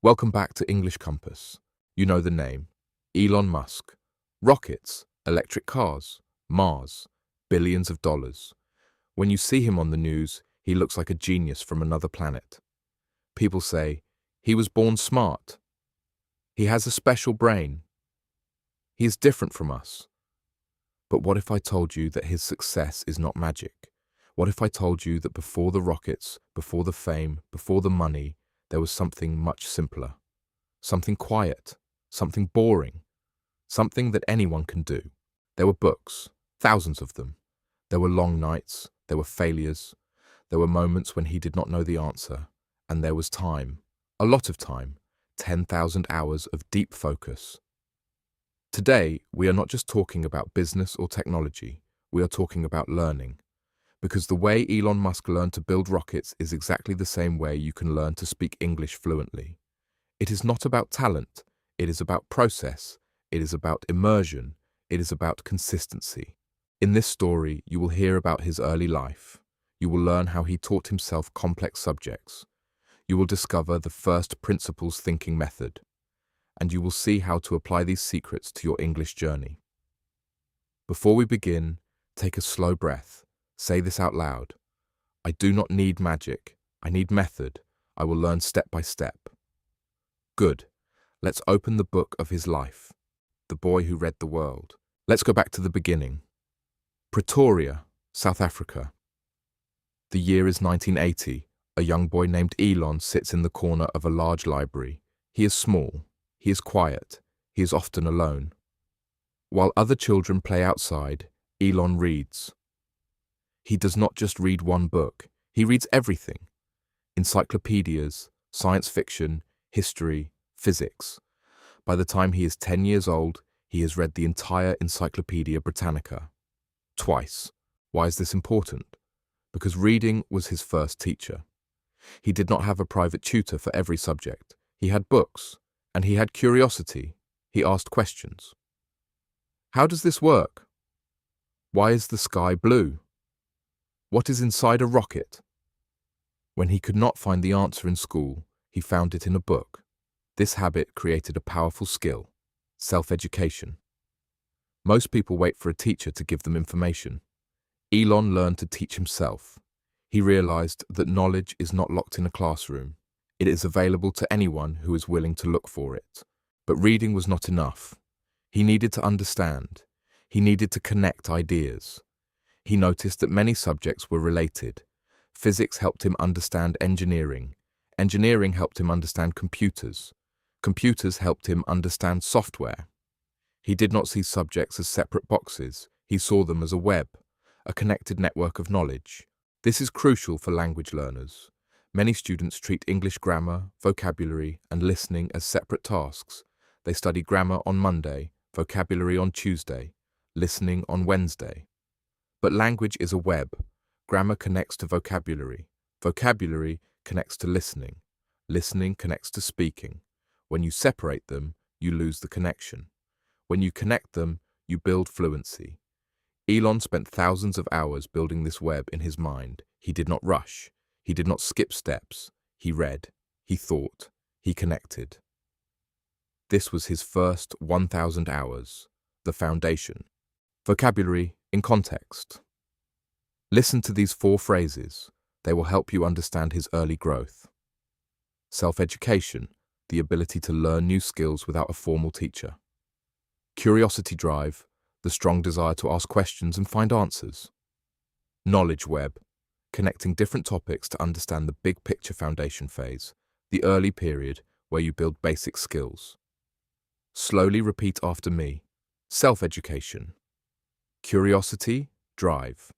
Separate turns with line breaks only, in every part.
Welcome back to English Compass. You know the name. Elon Musk. Rockets, electric cars, Mars, billions of dollars. When you see him on the news, he looks like a genius from another planet. People say, he was born smart. He has a special brain. He is different from us. But what if I told you that his success is not magic? What if I told you that before the rockets, before the fame, before the money, there was something much simpler? Something quiet, something boring, something that anyone can do. There were books, thousands of them. There were long nights, there were failures, there were moments when he did not know the answer, and there was time, a lot of time, 10,000 hours of deep focus. Today, we are not just talking about business or technology, we are talking about learning. Because the way Elon Musk learned to build rockets is exactly the same way you can learn to speak English fluently. It is not about talent, it is about process, it is about immersion, it is about consistency. In this story, you will hear about his early life. You will learn how he taught himself complex subjects. You will discover the first principles thinking method. And you will see how to apply these secrets to your English journey. Before we begin, take a slow breath. Say this out loud. I do not need magic. I need method. I will learn step by step. Good. Let's open the book of his life. The boy who read the world. Let's go back to the beginning. Pretoria, South Africa. The year is 1980. A young boy named Elon sits in the corner of a large library. He is small. He is quiet. He is often alone. While other children play outside, Elon reads. He does not just read one book. He reads everything. Encyclopedias, science fiction, history, physics. By the time he is 10 years old, he has read the entire Encyclopedia Britannica. Twice. Why is this important? Because reading was his first teacher. He did not have a private tutor for every subject. He had books, and he had curiosity. He asked questions. How does this work? Why is the sky blue? What is inside a rocket? When he could not find the answer in school, he found it in a book. This habit created a powerful skill, self-education. Most people wait for a teacher to give them information. Elon learned to teach himself. He realized that knowledge is not locked in a classroom. It is available to anyone who is willing to look for it. But reading was not enough. He needed to understand. He needed to connect ideas. He noticed that many subjects were related. Physics helped him understand engineering. Engineering helped him understand computers. Computers helped him understand software. He did not see subjects as separate boxes. He saw them as a web, a connected network of knowledge. This is crucial for language learners. Many students treat English grammar, vocabulary, and listening as separate tasks. They study grammar on Monday, vocabulary on Tuesday, listening on Wednesday. But language is a web. Grammar connects to vocabulary. Vocabulary connects to listening. Listening connects to speaking. When you separate them, you lose the connection. When you connect them, you build fluency. Elon spent thousands of hours building this web in his mind. He did not rush. He did not skip steps. He read. He thought. He connected. This was his first 1,000 hours, the foundation. Vocabulary in context. Listen to these 4 phrases. They will help you understand his early growth. Self-education, the ability to learn new skills without a formal teacher. Curiosity drive, the strong desire to ask questions and find answers. Knowledge web, connecting different topics to understand the big picture foundation phase, the early period where you build basic skills. Slowly repeat after me. Self-education. Curiosity, drive.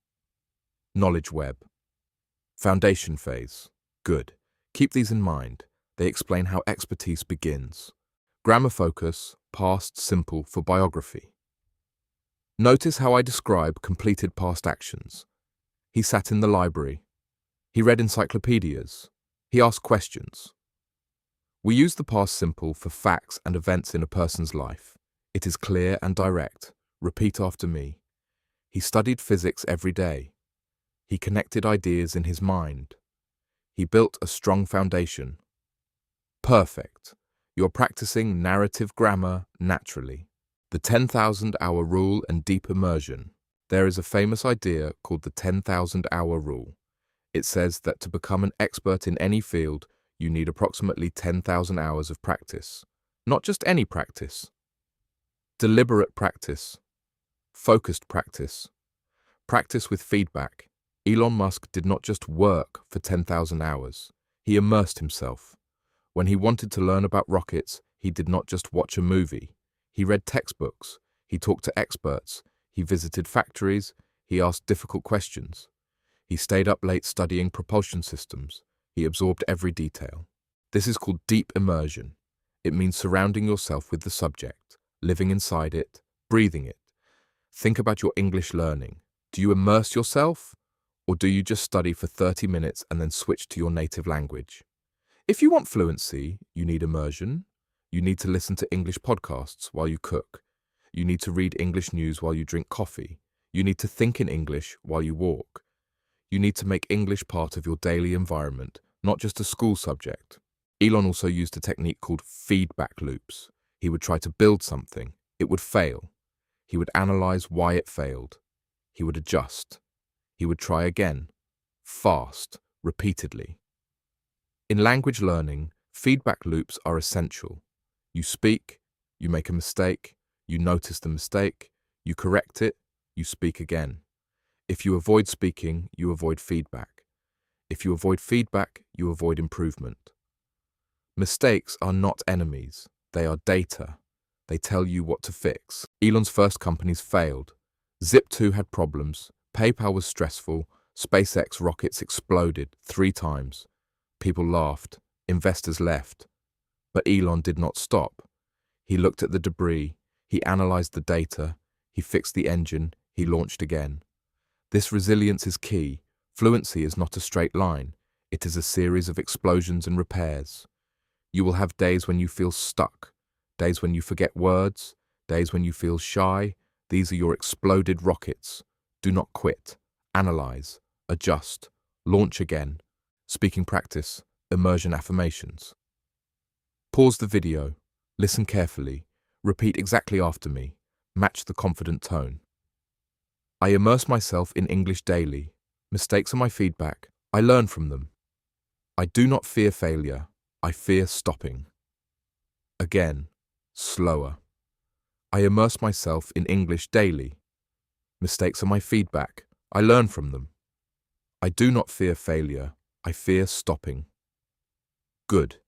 Knowledge web. Foundation phase. Good. Keep these in mind. They explain how expertise begins. Grammar focus, past simple for biography. Notice how I describe completed past actions. He sat in the library. He read encyclopedias. He asked questions. We use the past simple for facts and events in a person's life. It is clear and direct. Repeat after me. He studied physics every day. He connected ideas in his mind. He built a strong foundation. Perfect. You're practicing narrative grammar naturally. The 10,000-hour rule and deep immersion. There is a famous idea called the 10,000-hour rule. It says that to become an expert in any field, you need approximately 10,000 hours of practice. Not just any practice. Deliberate practice. Focused practice. Practice with feedback. Elon Musk did not just work for 10,000 hours. He immersed himself. When he wanted to learn about rockets, he did not just watch a movie. He read textbooks. He talked to experts. He visited factories. He asked difficult questions. He stayed up late studying propulsion systems. He absorbed every detail. This is called deep immersion. It means surrounding yourself with the subject, living inside it, breathing it. Think about your English learning. Do you immerse yourself? Or do you just study for 30 minutes and then switch to your native language? If you want fluency, you need immersion. You need to listen to English podcasts while you cook. You need to read English news while you drink coffee. You need to think in English while you walk. You need to make English part of your daily environment, not just a school subject. Elon also used a technique called feedback loops. He would try to build something. It would fail. He would analyze why it failed. He would adjust. He would try again, fast, repeatedly. In language learning, feedback loops are essential. You speak, you make a mistake, you notice the mistake, you correct it, you speak again. If you avoid speaking, you avoid feedback. If you avoid feedback, you avoid improvement. Mistakes are not enemies. They are data. They tell you what to fix. Elon's first companies failed. Zip2 had problems. PayPal was stressful. SpaceX rockets exploded 3 times. People laughed. Investors left. But Elon did not stop. He looked at the debris. He analyzed the data. He fixed the engine. He launched again. This resilience is key. Fluency is not a straight line. It is a series of explosions and repairs. You will have days when you feel stuck, days when you forget words, days when you feel shy. These are your exploded rockets. Do not quit. Analyze, adjust, launch again. Speaking practice, immersion affirmations. Pause the video. Listen carefully. Repeat exactly after me. Match the confident tone. I immerse myself in English daily. Mistakes are my feedback. I learn from them. I do not fear failure. I fear stopping. Again, slower. I immerse myself in English daily. Mistakes are my feedback. I learn from them. I do not fear failure. I fear stopping. Good.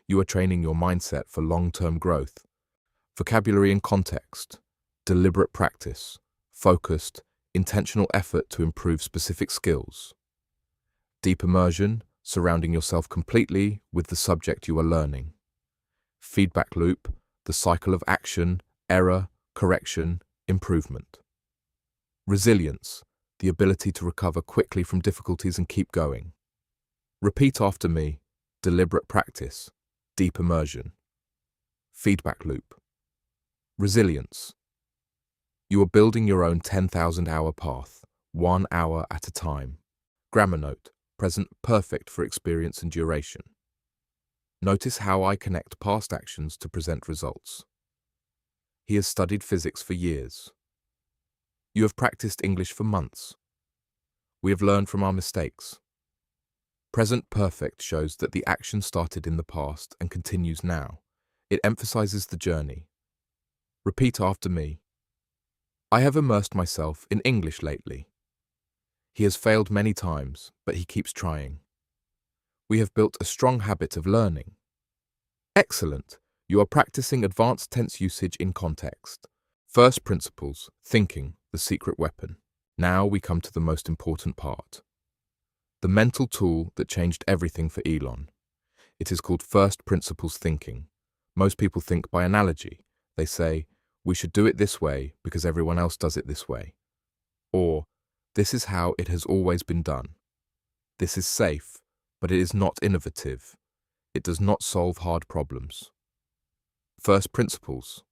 You are training your mindset for long-term growth. Vocabulary and context. Deliberate practice. Focused, intentional effort to improve specific skills. Deep immersion, surrounding yourself completely with the subject you are learning. Feedback loop, the cycle of action, error, correction, improvement. Resilience, the ability to recover quickly from difficulties and keep going. Repeat after me. Deliberate practice. Deep immersion. Feedback loop. Resilience. You are building your own 10,000-hour path, 1 hour at a time. Grammar note, present perfect for experience and duration. Notice how I connect past actions to present results. He has studied physics for years. You have practiced English for months. We have learned from our mistakes. Present perfect shows that the action started in the past and continues now. It emphasizes the journey. Repeat after me. I have immersed myself in English lately. He has failed many times, but he keeps trying. We have built a strong habit of learning. Excellent. You are practicing advanced tense usage in context. First principles, thinking, the secret weapon. Now we come to the most important part. The mental tool that changed everything for Elon. It is called first principles thinking. Most people think by analogy. They say, we should do it this way because everyone else does it this way. Or, this is how it has always been done. This is safe, but it is not innovative. It does not solve hard problems. First principles.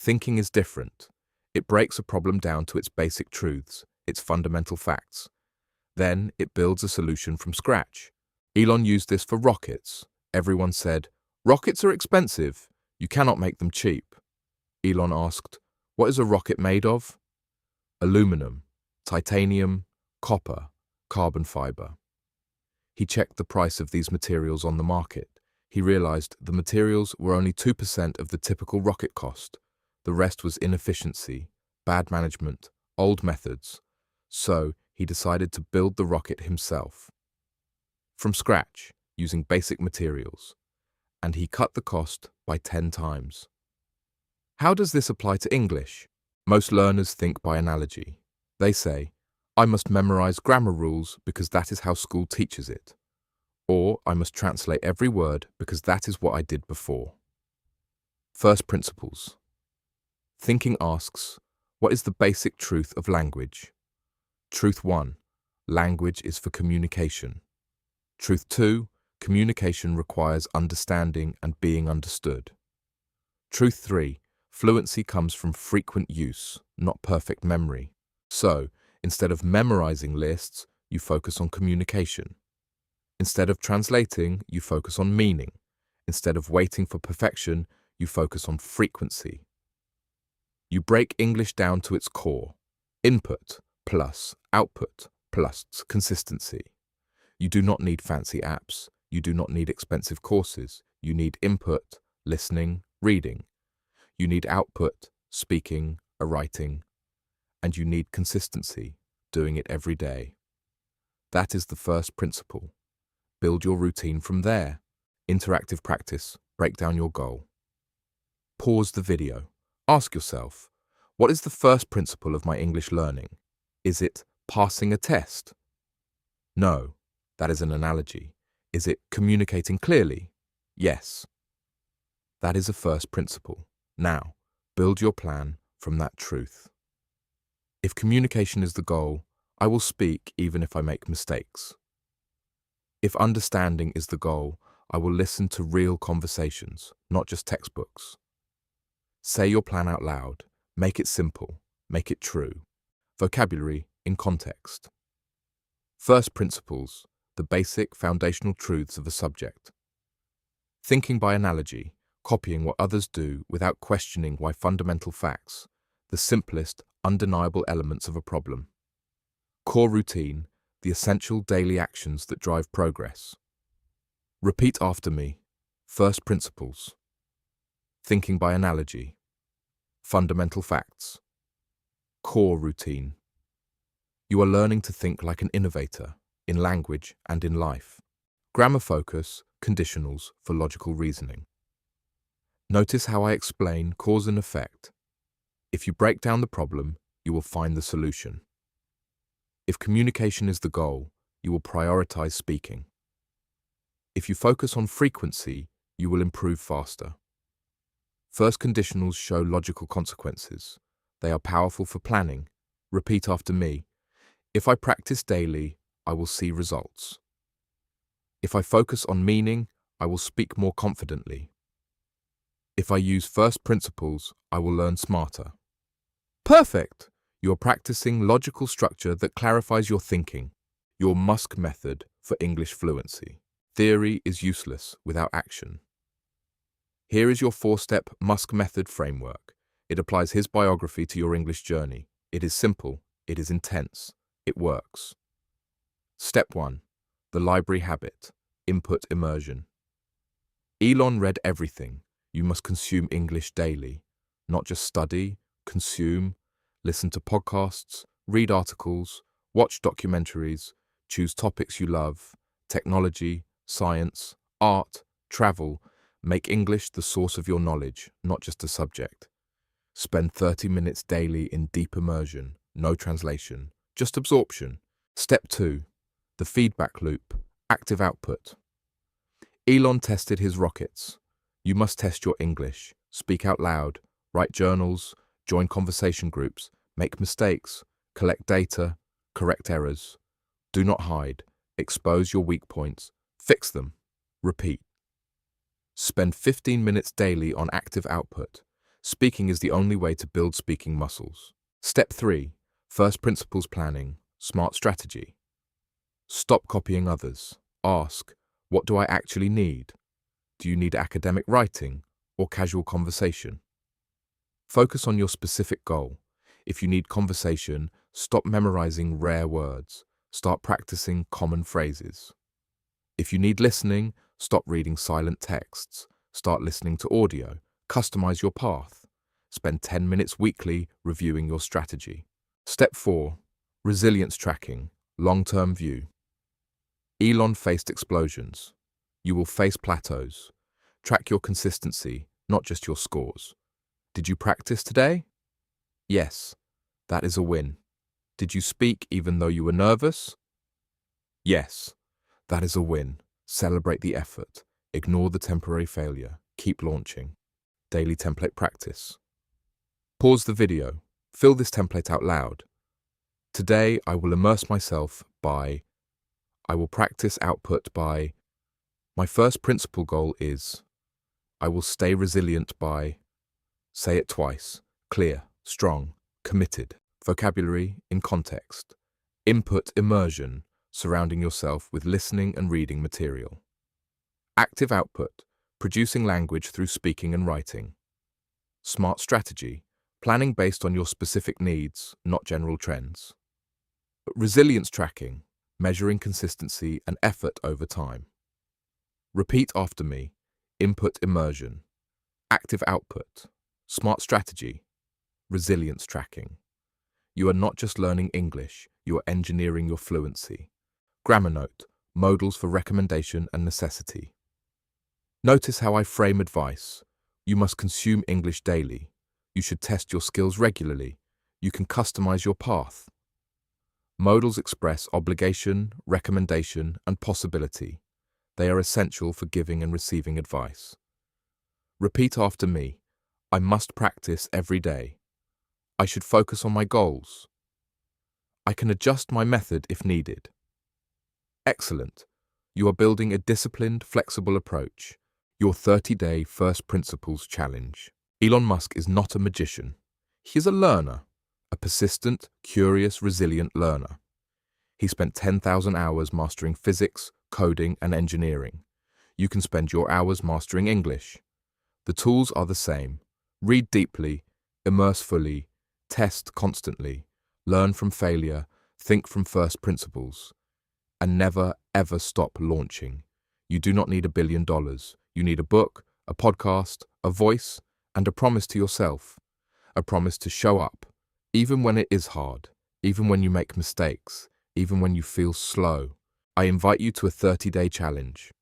Thinking is different. It breaks a problem down to its basic truths, its fundamental facts. Then it builds a solution from scratch. Elon used this for rockets. Everyone said, Rockets are expensive. You cannot make them cheap. Elon asked, what is a rocket made of? Aluminum, titanium, copper, carbon fiber. He checked the price of these materials on the market. He realized the materials were only 2% of the typical rocket cost. The rest was inefficiency, bad management, old methods. So he decided to build the rocket himself. From scratch, using basic materials. And he cut the cost by 10 times. How does this apply to English? Most learners think by analogy. They say, I must memorize grammar rules because that is how school teaches it. Or I must translate every word because that is what I did before. First principles. Thinking asks, what is the basic truth of language? Truth 1. Language is for communication. Truth 2. Communication requires understanding and being understood. Truth 3. Fluency comes from frequent use, not perfect memory. So, instead of memorizing lists, you focus on communication. Instead of translating, you focus on meaning. Instead of waiting for perfection, you focus on frequency. You break English down to its core. Input plus output plus consistency. You do not need fancy apps. You do not need expensive courses. You need input, listening, reading. You need output, speaking, writing. And you need consistency, doing it every day. That is the first principle. Build your routine from there. Interactive practice. Break down your goal. Pause the video. Ask yourself, what is the first principle of my English learning? Is it passing a test? No, that is an analogy. Is it communicating clearly? Yes. That is a first principle. Now, build your plan from that truth. If communication is the goal, I will speak even if I make mistakes. If understanding is the goal, I will listen to real conversations, not just textbooks. Say your plan out loud. Make it simple. Make it true. Vocabulary in context. First principles, the basic foundational truths of a subject. Thinking by analogy, copying what others do without questioning why fundamental facts, the simplest, undeniable elements of a problem. Core routine, the essential daily actions that drive progress. Repeat after me. First principles. Thinking by analogy. Fundamental facts. Core routine. You are learning to think like an innovator, in language and in life. Grammar focus, conditionals for logical reasoning. Notice how I explain cause and effect. If you break down the problem, you will find the solution. If communication is the goal, you will prioritize speaking. If you focus on frequency, you will improve faster. First conditionals show logical consequences. They are powerful for planning. Repeat after me. If I practice daily, I will see results. If I focus on meaning, I will speak more confidently. If I use first principles, I will learn smarter. Perfect! You are practicing logical structure that clarifies your thinking. Your Musk Method for English fluency. Theory is useless without action. Here is your 4-step Musk Method framework. It applies his biography to your English journey. It is simple. It is intense. It works. Step 1. The library habit. Input immersion. Elon read everything. You must consume English daily. Not just study, consume, listen to podcasts, read articles, watch documentaries, choose topics you love, technology, science, art, travel. Make English the source of your knowledge, not just a subject. Spend 30 minutes daily in deep immersion, no translation, just absorption. Step 2. The feedback loop, active output. Elon tested his rockets. You must test your English, speak out loud, write journals, join conversation groups, make mistakes, collect data, correct errors. Do not hide, expose your weak points, fix them, repeat. Spend 15 minutes daily on active output. Speaking is the only way to build speaking muscles. Step 3. First principles planning, smart strategy. Stop copying others. Ask, what do I actually need? Do you need academic writing or casual conversation? Focus on your specific goal. If you need conversation, stop memorizing rare words. Start practicing common phrases. If you need listening, stop reading silent texts. Start listening to audio. Customize your path. Spend 10 minutes weekly reviewing your strategy. Step 4. Resilience tracking. Long-term view. Elon faced explosions. You will face plateaus. Track your consistency, not just your scores. Did you practice today? Yes, that is a win. Did you speak even though you were nervous? Yes, that is a win. Celebrate the effort. Ignore the temporary failure. Keep launching. Daily template practice. Pause the video. Fill this template out loud. Today, I will immerse myself by. I will practice output by. My first principal goal is. I will stay resilient by. Say it twice. Clear, strong, committed. Vocabulary in context. Input immersion, surrounding yourself with listening and reading material. Active output, producing language through speaking and writing. Smart strategy, planning based on your specific needs, not general trends. Resilience tracking, measuring consistency and effort over time. Repeat after me. Input immersion. Active output. Smart strategy. Resilience tracking. You are not just learning English, you are engineering your fluency. Grammar note, modals for recommendation and necessity. Notice how I frame advice. You must consume English daily. You should test your skills regularly. You can customize your path. Modals express obligation, recommendation, and possibility. They are essential for giving and receiving advice. Repeat after me. I must practice every day. I should focus on my goals. I can adjust my method if needed. Excellent. You are building a disciplined, flexible approach. Your 30-day first principles challenge. Elon Musk is not a magician. He is a learner, a persistent, curious, resilient learner. He spent 10,000 hours mastering physics, coding, and engineering. You can spend your hours mastering English. The tools are the same. Read deeply, immerse fully, test constantly, learn from failure, think from first principles, and never, ever stop launching. You do not need $1 billion. You need a book, a podcast, a voice, and a promise to yourself. A promise to show up, even when it is hard, even when you make mistakes, even when you feel slow. I invite you to a 30-day challenge.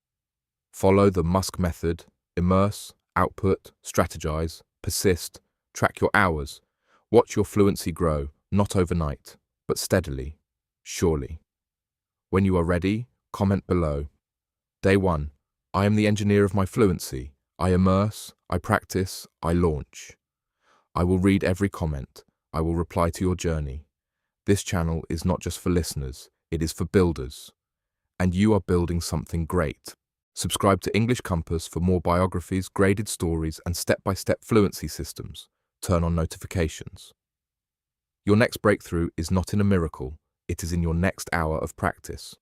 Follow the Musk Method, immerse, output, strategize, persist, track your hours. Watch your fluency grow, not overnight, but steadily, surely. When you are ready, comment below. Day 1. I am the engineer of my fluency. I immerse, I practice, I launch. I will read every comment. I will reply to your journey. This channel is not just for listeners, it is for builders. And you are building something great. Subscribe to English Compass for more biographies, graded stories, and step-by-step fluency systems. Turn on notifications. Your next breakthrough is not in a miracle, it is in your next hour of practice.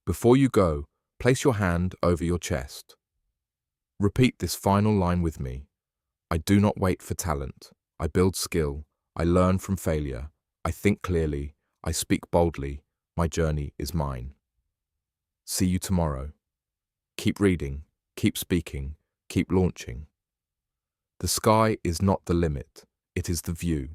Before you go, place your hand over your chest. Repeat this final line with me. I do not wait for talent. I build skill. I learn from failure. I think clearly. I speak boldly. My journey is mine. See you tomorrow. Keep reading. Keep speaking. Keep launching. The sky is not the limit. It is the view.